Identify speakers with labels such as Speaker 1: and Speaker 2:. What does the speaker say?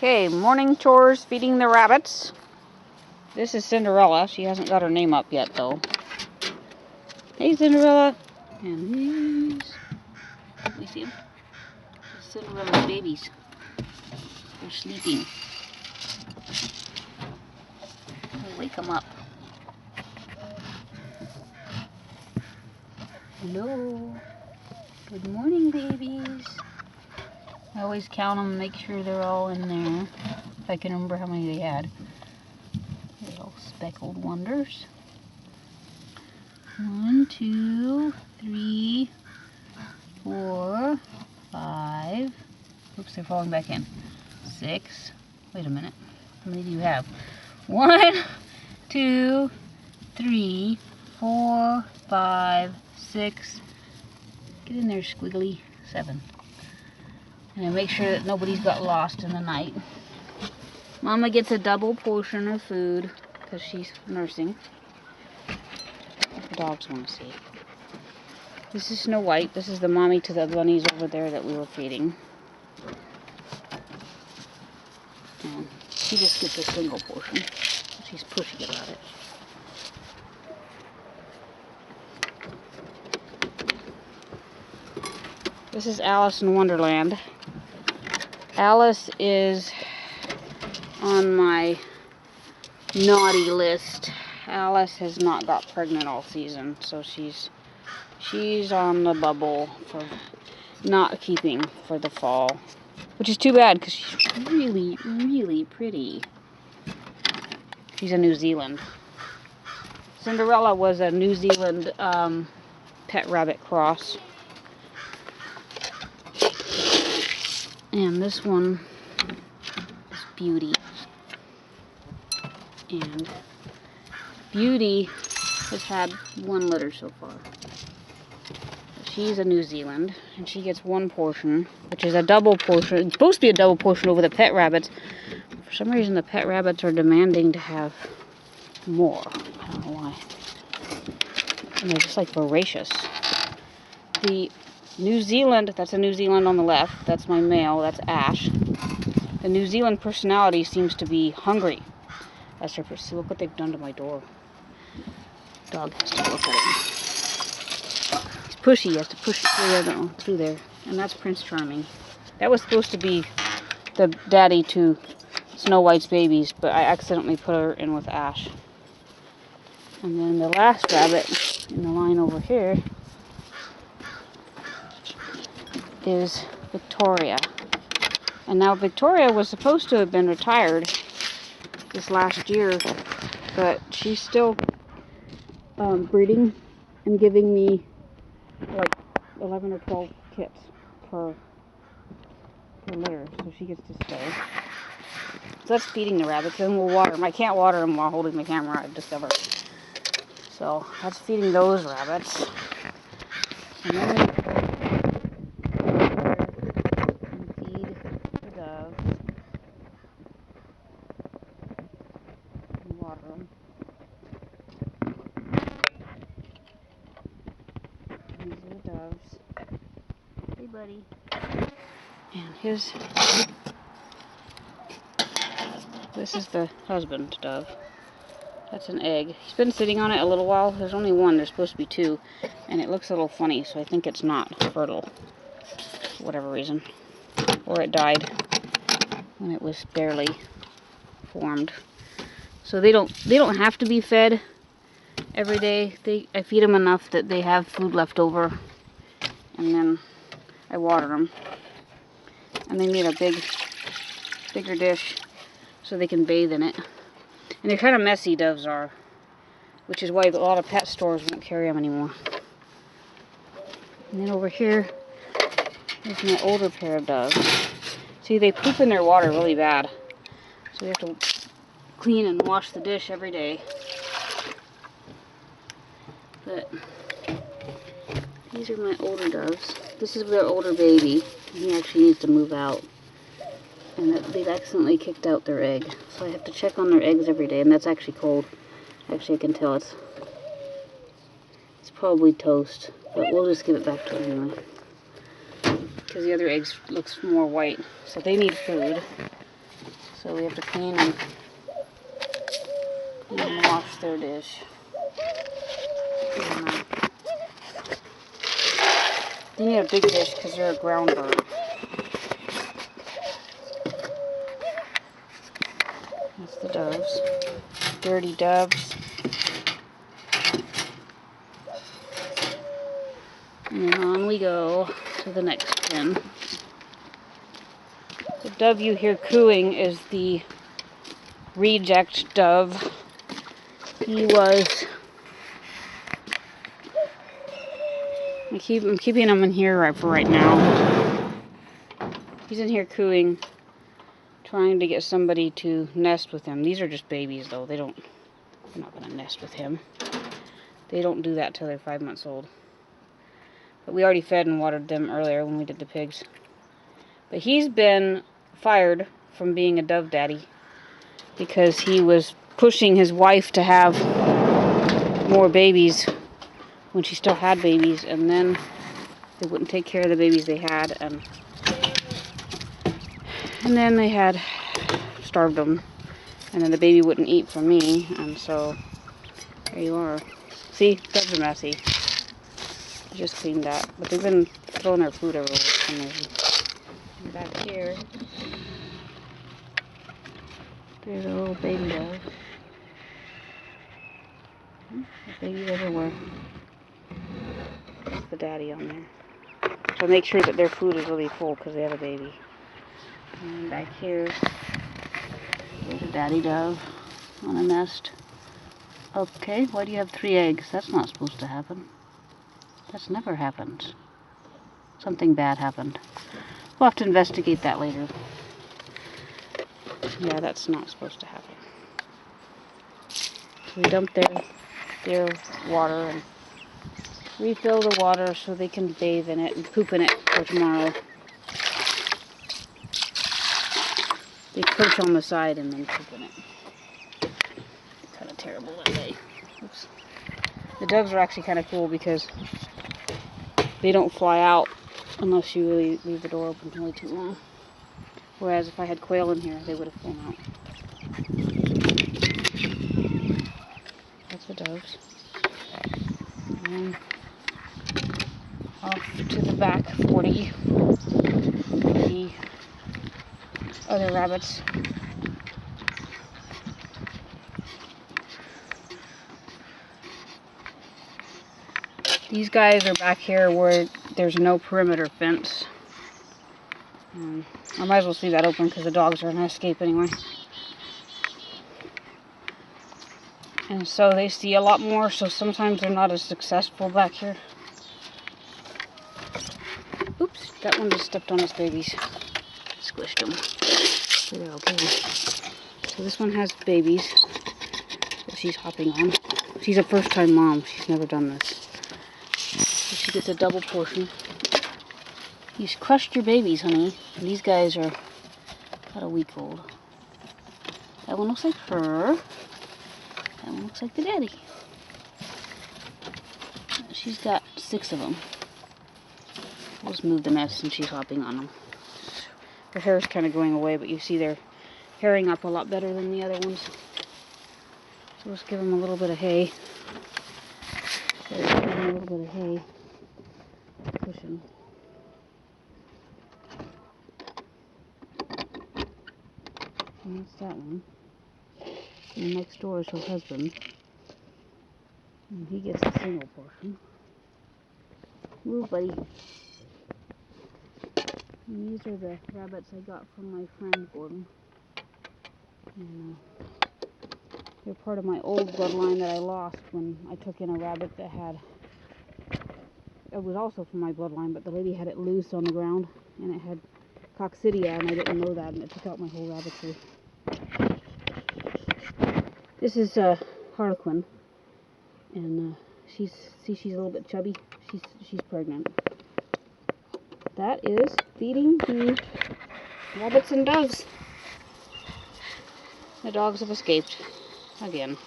Speaker 1: Okay, morning chores, feeding the rabbits. This is Cinderella. She hasn't got her name up yet, though. Hey, Cinderella. And these... We see them? Cinderella's babies. They're sleeping. I'll wake them up. Hello. Good morning, babies. I always count them and make sure they're all in there. If I can remember how many they had. Little speckled wonders. 1, 2, 3, 4, 5. Oops, they're falling back in. 6. Wait a minute. How many do you have? 1, 2, 3, 4, 5, 6. Get in there, squiggly. 7. And I make sure that nobody's got lost in the night. Mama gets a double portion of food because she's nursing. The dogs want to see. This is Snow White. This is the mommy to the bunnies over there that we were feeding. And she just gets a single portion. She's pushy about it. This is Alice in Wonderland. Alice is on my naughty list. Alice has not got pregnant all season, so she's on the bubble for not keeping for the fall, which is too bad because she's really, really pretty. She's a New Zealand. Cinderella was a New Zealand pet rabbit cross. And this one is Beauty. And Beauty has had 1 litter so far. She's a New Zealand, and she gets 1 portion, which is a double portion. It's supposed to be a double portion over the pet rabbits. For some reason, the pet rabbits are demanding to have more. I don't know why. And they're just like voracious. The New Zealand, that's a New Zealand on the left. That's my male, that's Ash. The New Zealand personality seems to be hungry. That's her. See, look what they've done to my door. Dog has to look at it. He's pushy, he has to push it through there. And that's Prince Charming. That was supposed to be the daddy to Snow White's babies, but I accidentally put her in with Ash. And then the last rabbit in the line over here is Victoria. And now Victoria was supposed to have been retired this last year, but she's still breeding and giving me like 11 or 12 kits per litter, so she gets to stay. So that's feeding the rabbits, and we'll water them. I can't water them while holding the camera, I've discovered. So that's feeding those rabbits. And then we feed the doves and water them. These are the doves. Hey, buddy. And this is the husband dove. That's an egg. He's been sitting on it a little while. There's only 1. There's supposed to be 2. And it looks a little funny, so I think it's not fertile. For whatever reason. Or it died when it was barely formed. So they don't have to be fed every day. I feed them enough that they have food left over. And then I water them. And they need a bigger dish so they can bathe in it. And they're kind of messy, doves are, which is why a lot of pet stores won't carry them anymore. And then over here is my older pair of doves. See, they poop in their water really bad, so we have to clean and wash the dish every day. But these are my older doves. This is their older baby. He actually needs to move out. And they've accidentally kicked out their egg. So I have to check on their eggs every day, and that's actually cold. Actually, I can tell it's probably toast, but we'll just give it back to them anyway. Because the other eggs looks more white, so they need food. So we have to clean and wash their dish. They need a big dish because they're a ground bird. That's the doves. Dirty doves. And then on we go to the next pen. The dove you hear cooing is the reject dove. He was... I'm keeping him in here for right now. He's in here cooing, trying to get somebody to nest with him. These are just babies, though. They're not going to nest with him. They don't do that till they're 5 months old. But we already fed and watered them earlier when we did the pigs. But he's been fired from being a dove daddy because he was pushing his wife to have more babies when she still had babies, and then they wouldn't take care of the babies they had, and then they had starved them, and then the baby wouldn't eat from me, and so there you are. See, doves are messy. I just cleaned that, but they've been throwing their food everywhere for some reason. And back here, there's a little baby dove. Babies everywhere. That's the daddy on there. So make sure that their food is really full because they have a baby. And back here, there's a daddy dove on a nest. Okay, why do you have 3 eggs? That's not supposed to happen. That's never happened. Something bad happened. We'll have to investigate that later. Yeah, that's not supposed to happen. So we dump their water and refill the water so they can bathe in it and poop in it for tomorrow. They perch on the side and then poop in it. Kind of terrible that way. Oops. The doves are actually kind of cool because they don't fly out unless you really leave the door open way too long. Whereas if I had quail in here, they would have flown out. That's the doves. And off to the back 40. The other rabbits. These guys are back here where there's no perimeter fence. I might as well leave that open because the dogs are going to escape anyway. And so they see a lot more, so sometimes they're not as successful back here. Oops, that one just stepped on its babies. Squished them. So they're okay. So this one has babies that she's hopping on. She's a first-time mom. She's never done this. So she gets a double portion. You crushed your babies, honey. And these guys are about a week old. That one looks like her. That one looks like the daddy. She's got 6 of them. I'll just move the nest and she's hopping on them. Her hair is kind of going away, but you see they're hairing up a lot better than the other ones. So let's give them a little bit of hay. Give them a little bit of hay cushion. And that's that one. And next door is her husband. And he gets a single portion. Ooh, buddy. And these are the rabbits I got from my friend Gordon. And, they're part of my old bloodline that I lost when I took in a rabbit that had... It was also from my bloodline, but the lady had it loose on the ground. And it had coccidia, and I didn't know that, and it took out my whole rabbitry. This is Harlequin, and she's a little bit chubby. She's pregnant. That is feeding the rabbits and doves. The dogs have escaped again.